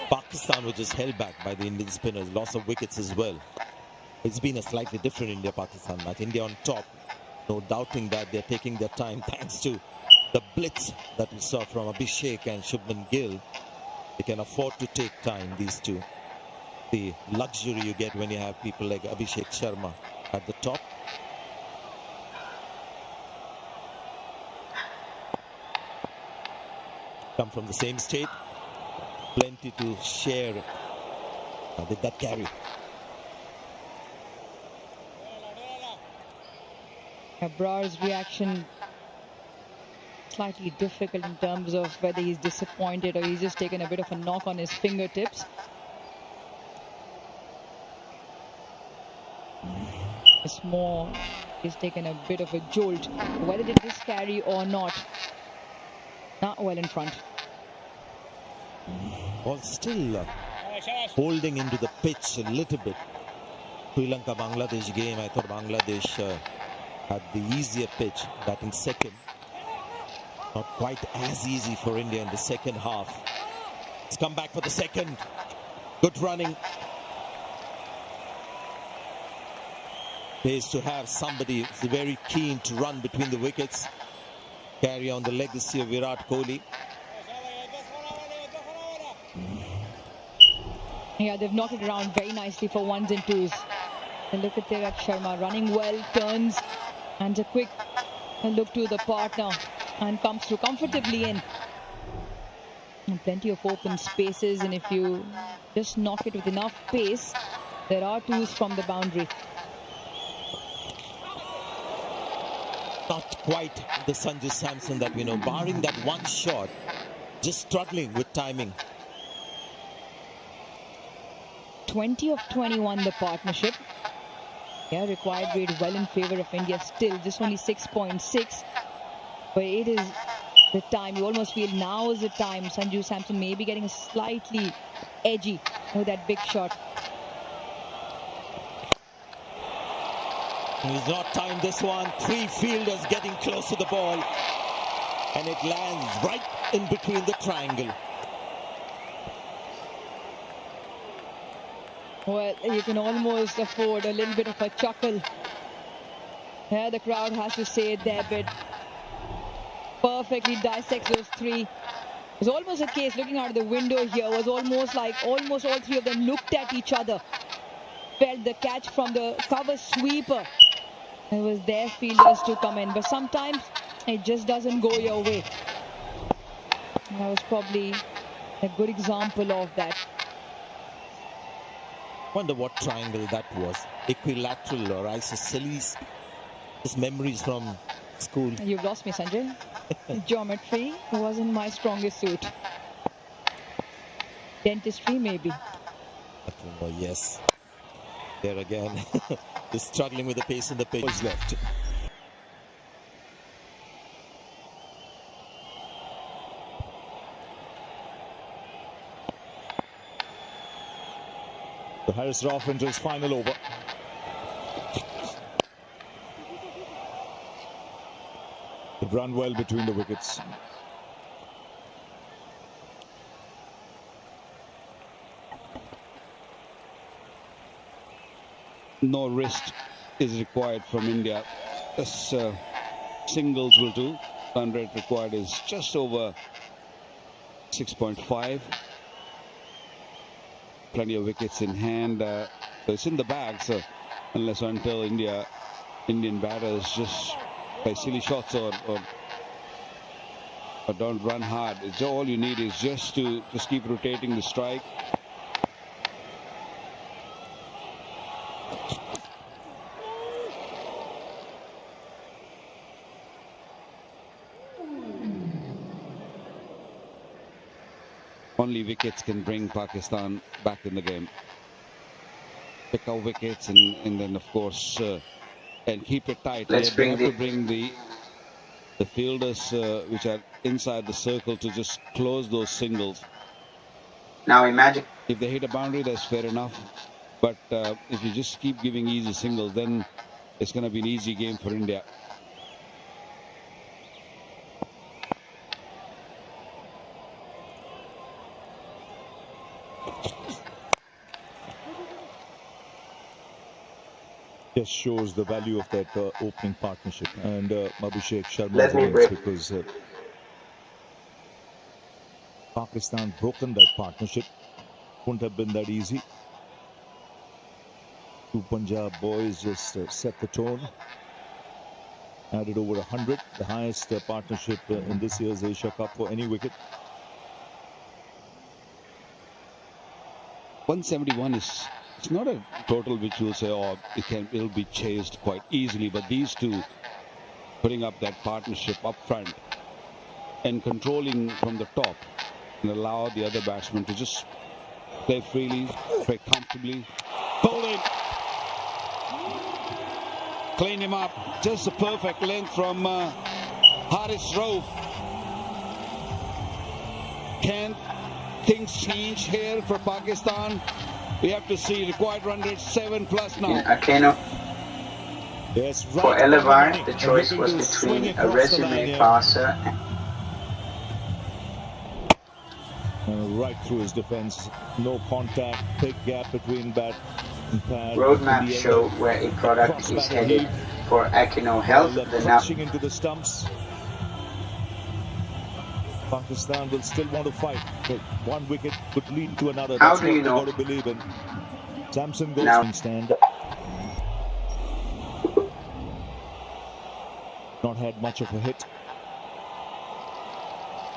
Pakistan was just held back by the Indian spinners, loss of wickets as well. It's been a slightly different India-Pakistan match. India on top, no doubting that they're taking their time thanks to the blitz that we saw from Abhishek and Shubman Gill. They can afford to take time, these two. The luxury you get when you have people like Abhishek Sharma at the top. Come from the same state. Plenty to share with that carry. Abrar's reaction slightly difficult in terms of whether he's disappointed or he's just taken a bit of a knock on his fingertips. It's more, he's taken a bit of a jolt. Whether did this carry or not, Not well in front. Ball still holding into the pitch a little bit. Sri Lanka-Bangladesh game, I thought Bangladesh had the easier pitch, batting second. Not quite as easy for India in the second half. It's come back for the second. Good running. Pays to have somebody who's very keen to run between the wickets. Carry on the legacy of Virat Kohli. Yeah, they've knocked it around very nicely for ones and twos. And look at Tewak Sharma running well, turns, and a quick look to the partner and comes through comfortably in. And plenty of open spaces, and if you just knock it with enough pace, there are twos from the boundary. Not quite the Sanju Samson that we know, barring that one shot, just struggling with timing. 20 of 21 the partnership. Yeah, required rate well in favor of India still, just only 6.6. But it is the time, you almost feel now is the time. Sanju Samson may be getting slightly edgy with that big shot. He's not timed this one. Three fielders getting close to the ball. And it lands right in between the triangle. Well, you can almost afford a little bit of a chuckle. Yeah, the crowd has to say it there, but perfectly dissects those three. It was almost a case, looking out of the window here, was almost like almost all three of them looked at each other. Felt the catch from the cover sweeper. It was their fielders to come in, but sometimes it just doesn't go your way. That was probably a good example of that. Wonder what triangle that was. Equilateral or isosceles. Just memories from school. You've lost me, Sanjay. Geometry wasn't my strongest suit. Dentistry, maybe. Oh, yes. There again. Just struggling with the pace in the pitch. Left. So Haris Rauf into his final over. They've run well between the wickets. No wrist is required from India. This singles will do. Run rate required is just over 6.5. Plenty of wickets in hand. So it's in the bag. So unless until Indian batters just play silly shots or don't run hard, it's all you need is just to keep rotating the strike. Only wickets can bring Pakistan back in the game. Pick out wickets and then of course and keep it tight. They have to bring the fielders which are inside the circle to just close those singles. Now imagine if they hit a boundary, that's fair enough. But if you just keep giving easy singles, then it's going to be an easy game for India. Just shows the value of that opening partnership, and Abhishek Sharma because Pakistan broken that partnership. Wouldn't have been that easy. Two Punjab boys just set the tone. Added over 100, the highest partnership in this year's Asia Cup for any wicket. 171 is. It's not a total which will say, oh, it'll be chased quite easily, but these two putting up that partnership up front and controlling from the top and allow the other batsmen to just play freely, play comfortably. Bowling! Clean him up. Just a perfect length from Haris Rauf. Can things change here for Pakistan? We have to see. Required run rate 7+ now. Akeno. Yes, right. For Elevar, the choice was between a resume passer and right through his defense. No contact, big gap between bat and pad. Roadmap show where a product is headed for Akeno Health. The crashing into the stumps. Pakistan will still want to fight, but one wicket could lead to another. How That's do what you they know? got to believe in. Samson goes Now- in stand. Not had much of a hit.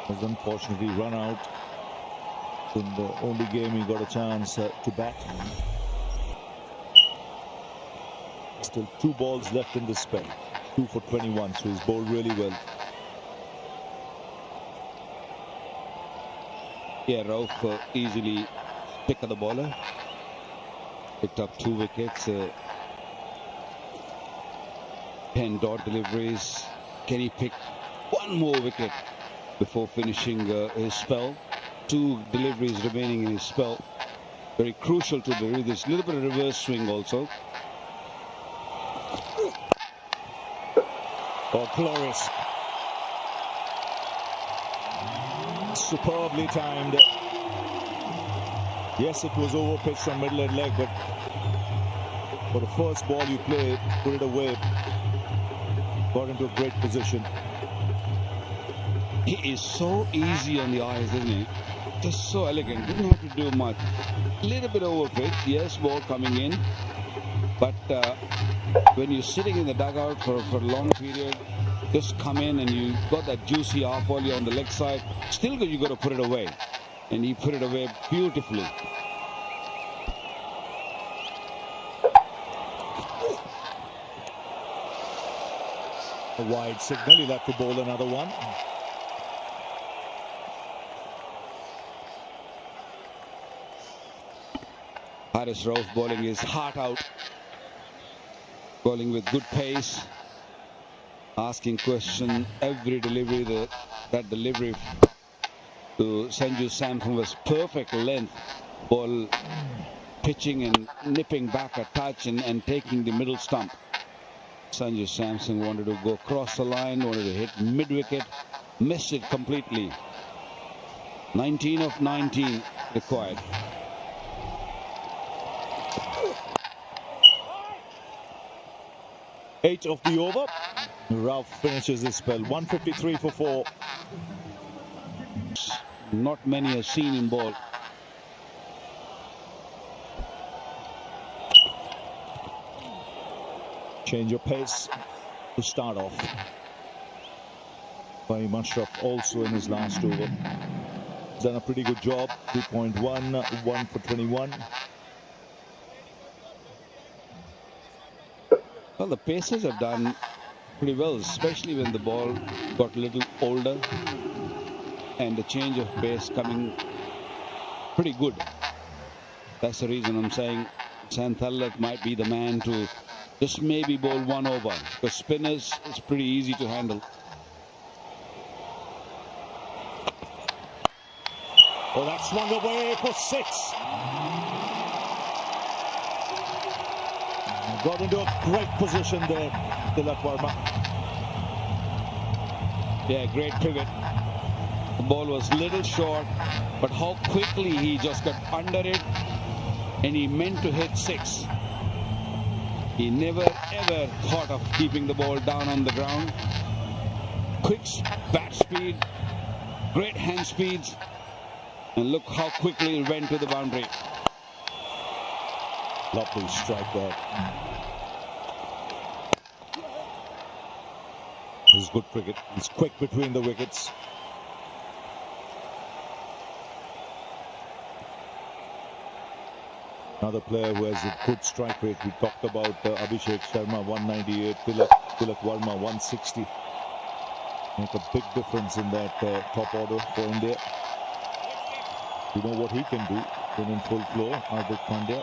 Was unfortunately run out in the only game he got a chance to bat. Still 2 balls left in the spell. 2 for 21, so he's bowled really well. Yeah, Rauf easily pick of the bowler. Picked up 2 wickets. 10 dot deliveries. Can he pick one more wicket before finishing his spell? 2 deliveries remaining in his spell. Very crucial to deliver this. Little bit of reverse swing also. Oh, glorious. Superbly timed. Yes, it was over pitched on middle and leg, but for the first ball you played, put it away. Got into a great position. He is so easy on the eyes, isn't he? Just so elegant. Didn't have to do much. Little bit over pitch. Yes, ball coming in. But when you're sitting in the dugout for a long period, just come in and you got that juicy half volley on the leg side. Still, you got to put it away. And he put it away beautifully. A wide signal. He'll have to bowl another one. Haris Rauf bowling his heart out. Bowling with good pace. Asking question every delivery. That delivery to Sanju Samson was perfect length. Ball pitching and nipping back a touch and taking the middle stump. Sanju Samson wanted to go across the line, wanted to hit mid-wicket, missed it completely. 19 of 19 required. Eight of the over. Rauf finishes his spell. 153 for 4. Not many are seen in ball. Change of pace to start off. By Mushraf also in his last over. He's done a pretty good job. 2.1, 1 for 21. Well, the Pacers have done pretty well, especially when the ball got a little older and the change of pace coming pretty good. That's the reason I'm saying Sam Thallat might be the man to just maybe bowl one over, because spinners is pretty easy to handle. Oh, that's swung away for 6. Got into a great position there, Tilak Varma. Yeah, great pivot. The ball was little short, but how quickly he just got under it, and he meant to hit 6. He never ever thought of keeping the ball down on the ground. Quick bat speed, great hand speeds, and look how quickly it went to the boundary. Lovely strike there. This is good cricket. He's quick between the wickets. Another player who has a good strike rate. We talked about Abhishek Sharma, 198, Tilak Varma, 160. Make a big difference in that top order for India. You know what he can do when in full flow. Hardik Pandya.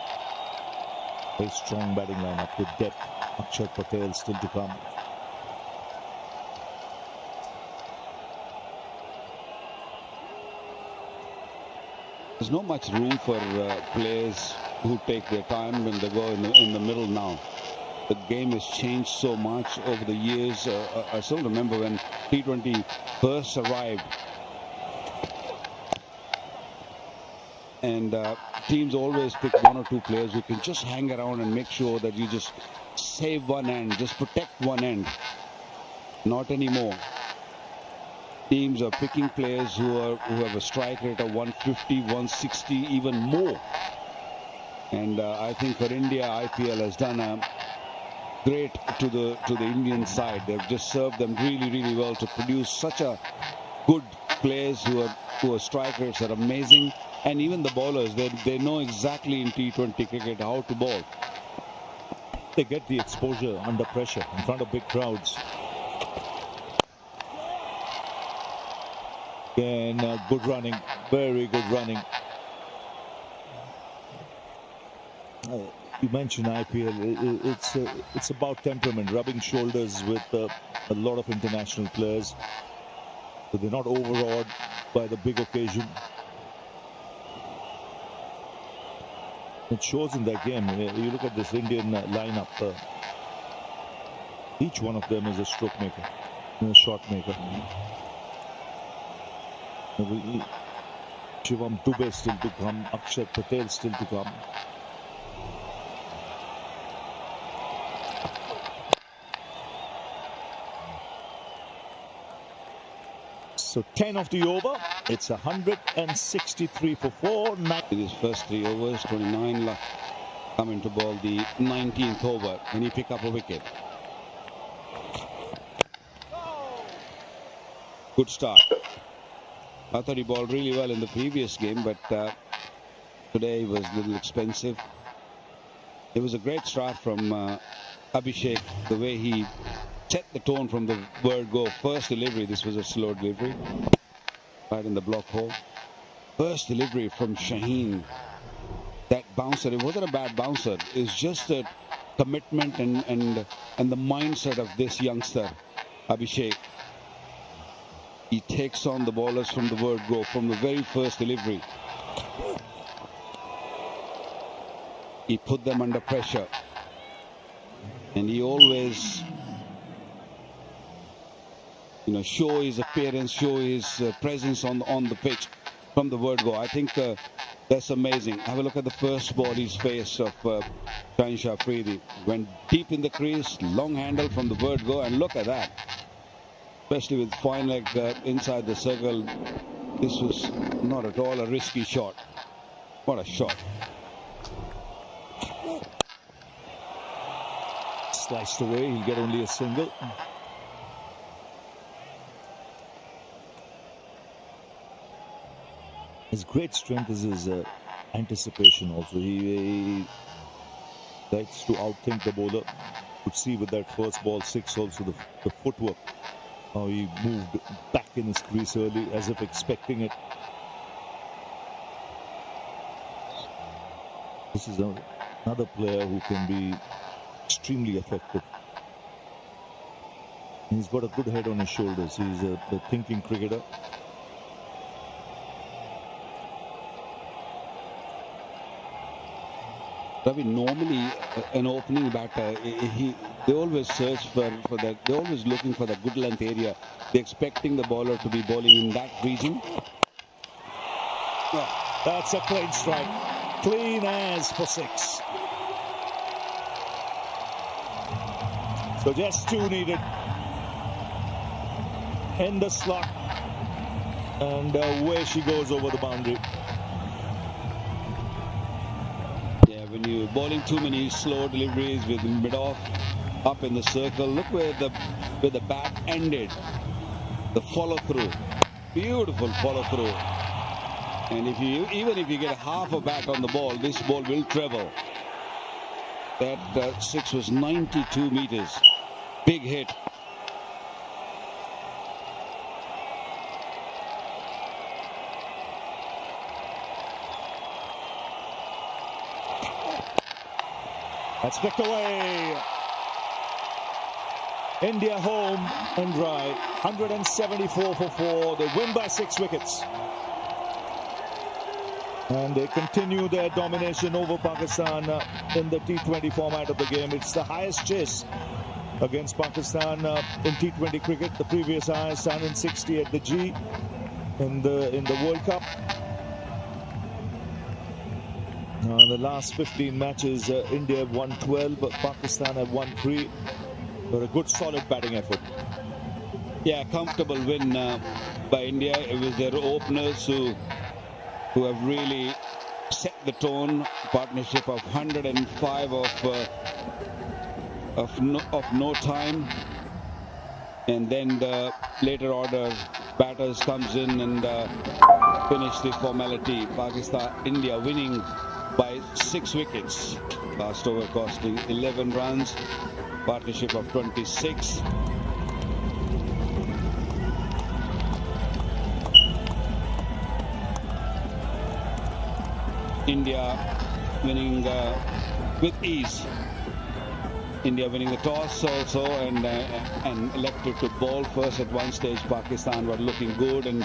Very strong batting lineup with depth. Akshar Patel still to come. There's not much room for players who take their time when they go in the middle now. The game has changed so much over the years. I still remember when T20 first arrived, and teams always pick one or two players who can just hang around and make sure that you just save one end, just protect one end. Not anymore. Teams are picking players who have a strike rate of 150, 160, even more. And I think for India, IPL has done a great to the Indian side. They've just served them really, really well to produce such a good players who are strike rates are amazing, and even the bowlers, they know exactly in T20 cricket how to bowl. They get the exposure under pressure in front of big crowds. Again, good running, very good running. You mentioned IPL. It's about temperament, rubbing shoulders with a lot of international players. So they're not overawed by the big occasion. It shows in their game. You look at this Indian lineup. Each one of them is a stroke maker, a shot maker. Shivam Dubey still to come. Akshat Patel still to come. So 10 of the over. It's 163 for 4. In his first 3 overs, 29 coming to ball the 19th over, and he pick up a wicket. Good start. I thought he bowled really well in the previous game, but today he was a little expensive. It was a great start from Abhishek, the way he set the tone from the word go. First delivery, this was a slow delivery, right in the block hole. First delivery from Shaheen. That bouncer, it wasn't a bad bouncer. It's just the commitment and the mindset of this youngster, Abhishek. He takes on the bowlers from the word go, from the very first delivery. He put them under pressure. And he always, show his appearance, show his presence on the pitch from the word go. I think that's amazing. Have a look at the first ball he's faced of Shaheen Shah Afridi. Went deep in the crease, long handle from the word go, and look at that. Especially with fine leg inside the circle. This was not at all a risky shot. What a shot. Sliced away, he'll get only a single. His great strength is his anticipation also. He likes to outthink the bowler. Could see with that first ball 6 also the footwork. How he moved back in his crease early as if expecting it. This is another player who can be extremely effective. He's got a good head on his shoulders. He's a thinking cricketer. Ravi, normally an opening batter, they always search for that. They're always looking for that good length area. They're expecting the bowler to be bowling in that region. Oh, that's a clean strike. Clean as for 6. So just 2 needed. In the slot. And away she goes over the boundary. When you're bowling too many slow deliveries with mid-off up in the circle, look where the bat ended. The follow-through, beautiful follow-through. And even if you get half a bat on the ball, this ball will travel. That 6 was 92 meters. Big hit. That's flicked away. India home and dry. 174 for 4. They win by 6 wickets. And they continue their domination over Pakistan in the T20 format of the game. It's the highest chase against Pakistan in T20 cricket. The previous highest, 160 at the G in the World Cup. In the last 15 matches, India have won 12, but Pakistan have won 3. But a good, solid batting effort. Yeah, comfortable win by India. It was their openers who have really set the tone. Partnership of 105 of no time, and then the later order batters comes in and finish the formality. India winning by 6 wickets. Last over costing 11 runs. Partnership of 26. India winning with ease. India winning the toss also and elected to bowl first at one stage. Pakistan were looking good and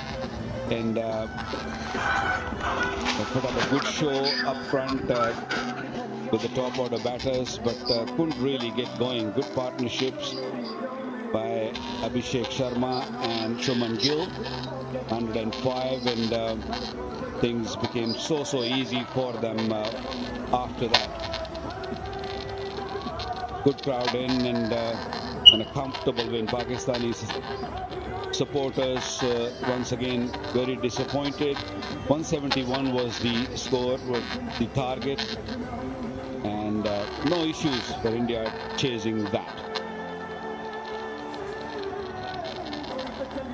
put up a good show up front with the top order batters, but couldn't really get going. Good partnerships by Abhishek Sharma and Shubman Gill, 105, and things became so easy for them after that. Good crowd in and a comfortable win. Pakistani supporters once again very disappointed. 171 was the score, was the target, and no issues for India chasing that.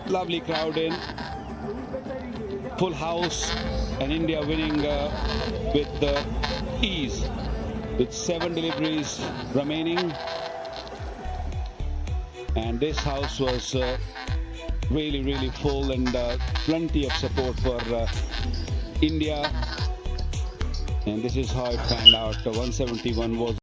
Lovely crowd in, full house, and India winning with ease, with 7 deliveries remaining. And this house was really full, and plenty of support for India. And this is how it panned out. 171 was